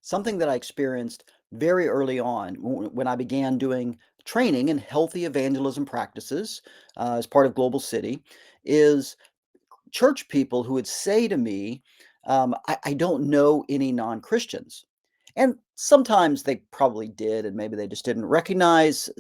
Something that I experienced very early on when I began doing training in healthy evangelism practices as part of Global City is church people who would say to me, I don't know any non Christians. And sometimes they probably did, and maybe they just didn't recognize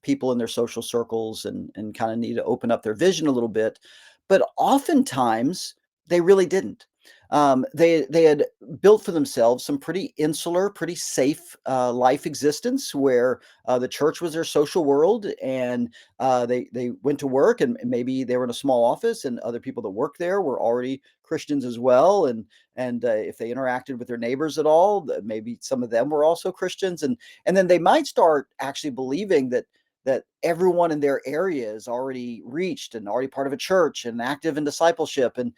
people in their social circles and kind of need to open up their vision a little bit. But oftentimes they really didn't. They had built for themselves some pretty insular, pretty safe life existence where the church was their social world, and they went to work, and maybe they were in a small office, and other people that worked there were already Christians as well, and if they interacted with their neighbors at all, maybe some of them were also Christians, and then they might start actually believing that everyone in their area is already reached and already part of a church and active in discipleship, and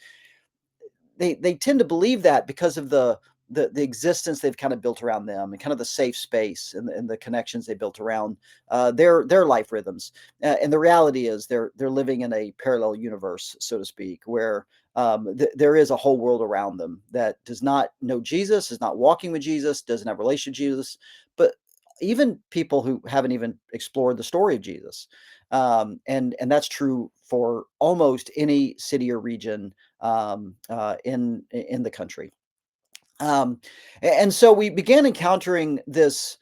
they tend to believe that because of the existence they've kind of built around them and kind of the safe space and the connections they built around their life rhythms. And the reality is they're living in a parallel universe, so to speak, where there is a whole world around them that does not know Jesus, is not walking with Jesus, doesn't have a relationship with Jesus, but even people who haven't even explored the story of Jesus. And that's true for almost any city or region in the country. And so we began encountering this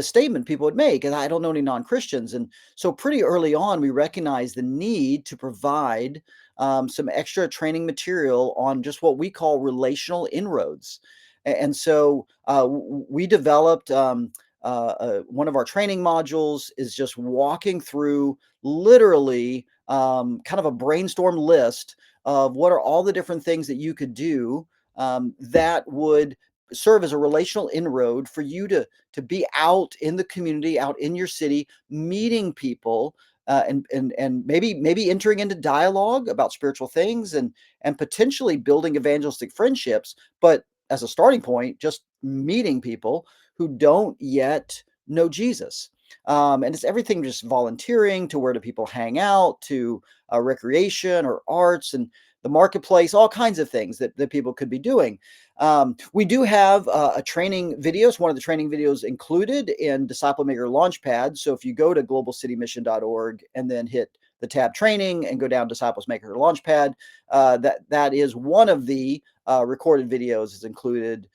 statement people would make, and I don't know any non-Christians. And so pretty early on, we recognized the need to provide some extra training material on just what we call relational inroads. And so we developed one of our training modules is just walking through literally kind of a brainstorm list of what are all the different things that you could do that would serve as a relational inroad for you to be out in the community, out in your city, meeting people, and maybe entering into dialogue about spiritual things and potentially building evangelistic friendships. But as a starting point, just meeting people who don't yet know Jesus. And it's everything just volunteering to where do people hang out to recreation or arts and the marketplace, all kinds of things that people could be doing. We do have a training videos, one of the training videos included in Disciple Maker Launchpad. So if you go to globalcitymission.org and then hit the tab training and go down Disciples Maker Launchpad, that is one of the recorded videos is included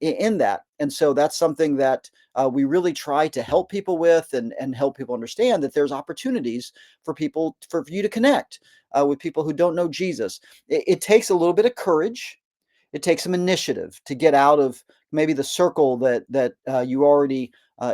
in that. And so that's something that we really try to help people with and help people understand that there's opportunities for people for you to connect with people who don't know Jesus. It takes a little bit of courage. It takes some initiative to get out of maybe the circle that you already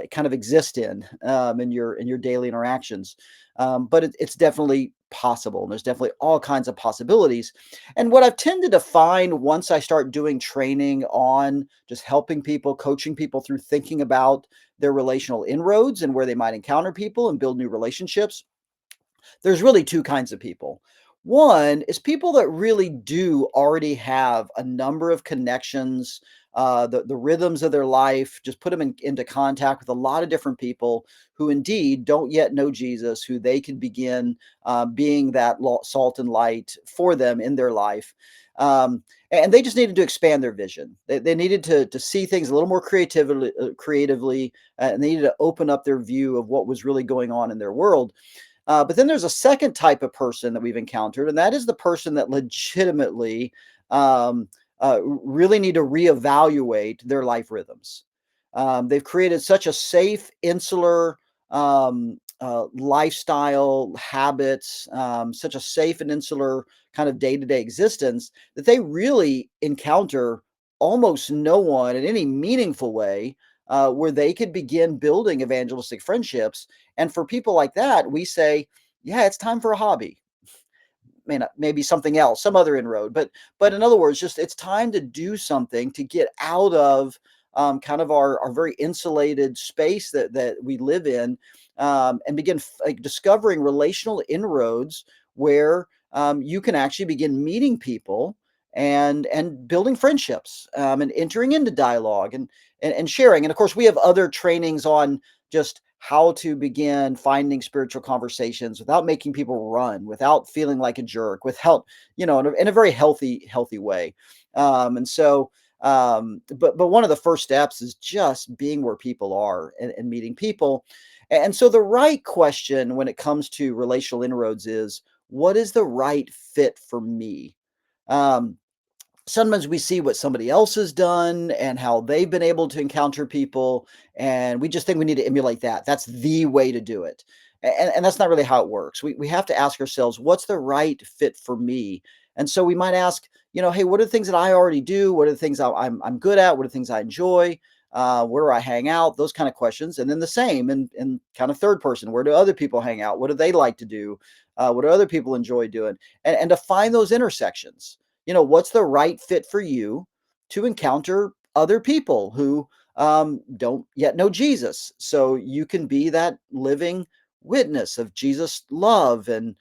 kind of exist in your daily interactions. But it's definitely possible, and there's definitely all kinds of possibilities. And what I've tended to find once I start doing training on just helping people, coaching people through thinking about their relational inroads and where they might encounter people and build new relationships, there's really two kinds of people. One is people that really do already have a number of connections, the rhythms of their life, just put them into contact with a lot of different people who indeed don't yet know Jesus, who they can begin being that salt and light for them in their life. And they just needed to expand their vision. They needed to see things a little more creatively, and they needed to open up their view of what was really going on in their world. But then there's a second type of person that we've encountered, and that is the person that legitimately really need to reevaluate their life rhythms. They've created such a safe, insular lifestyle, habits, such a safe and insular kind of day to day existence that they really encounter almost no one in any meaningful way where they could begin building evangelistic friendships. And for people like that, we say, yeah, it's time for a hobby. Maybe something else, some other inroad. But in other words, just it's time to do something to get out of kind of our very insulated space that we live in, and begin like discovering relational inroads where you can actually begin meeting people and building friendships and entering into dialogue and sharing. And of course, we have other trainings on just how to begin finding spiritual conversations without making people run, without feeling like a jerk, without, in a very healthy way. And so But one of the first steps is just being where people are and meeting people. And so the right question when it comes to relational inroads is, what is the right fit for me? Um, Sometimes we see what somebody else has done and how they've been able to encounter people, and we just think we need to emulate that. That's the way to do it. And that's not really how it works. We have to ask ourselves, what's the right fit for me? And so we might ask, hey, what are the things that I already do? What are the things I'm good at? What are the things I enjoy? Where do I hang out? Those kind of questions. And then the same in kind of third person, where do other people hang out? What do they like to do? What do other people enjoy doing? And to find those intersections, what's the right fit for you to encounter other people who don't yet know Jesus, so you can be that living witness of Jesus' love and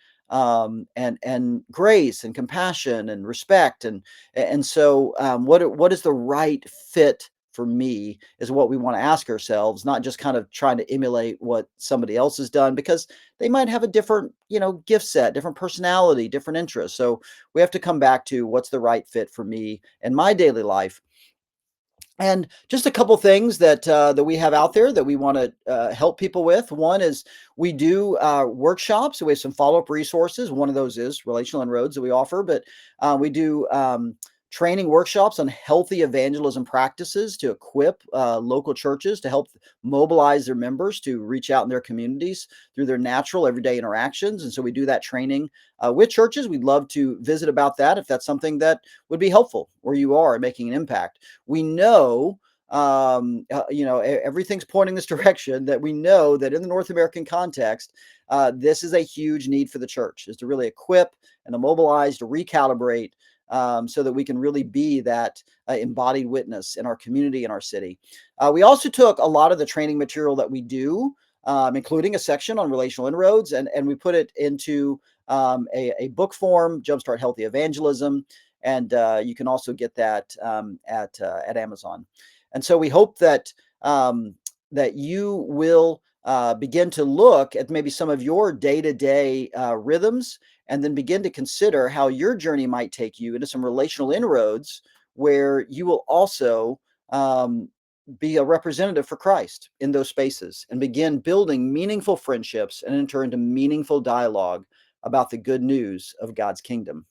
grace and compassion and respect. And so what is the right fit for me is what we want to ask ourselves, not just kind of trying to emulate what somebody else has done, because they might have a different gift set, different personality, different interests. So we have to come back to what's the right fit for me in my daily life. And just a couple things that we have out there that we want to help people with. One is we do workshops. So we have some follow up resources. One of those is relational inroads that we offer, but we do training workshops on healthy evangelism practices to equip local churches to help mobilize their members to reach out in their communities through their natural everyday interactions. And so we do that training with churches. We'd love to visit about that if that's something that would be helpful where you are and making an impact. We know everything's pointing this direction, that we know that in the North American context, this is a huge need for the church, is to really equip and to mobilize, to recalibrate, so that we can really be that embodied witness in our community and our city. We also took a lot of the training material that we do, including a section on relational inroads, and we put it into a book form, Jumpstart Healthy Evangelism, and you can also get that at Amazon. And so we hope that you will begin to look at maybe some of your day-to-day rhythms, and then begin to consider how your journey might take you into some relational inroads where you will also um, be a representative for Christ in those spaces and begin building meaningful friendships and enter into meaningful dialogue about the good news of God's kingdom.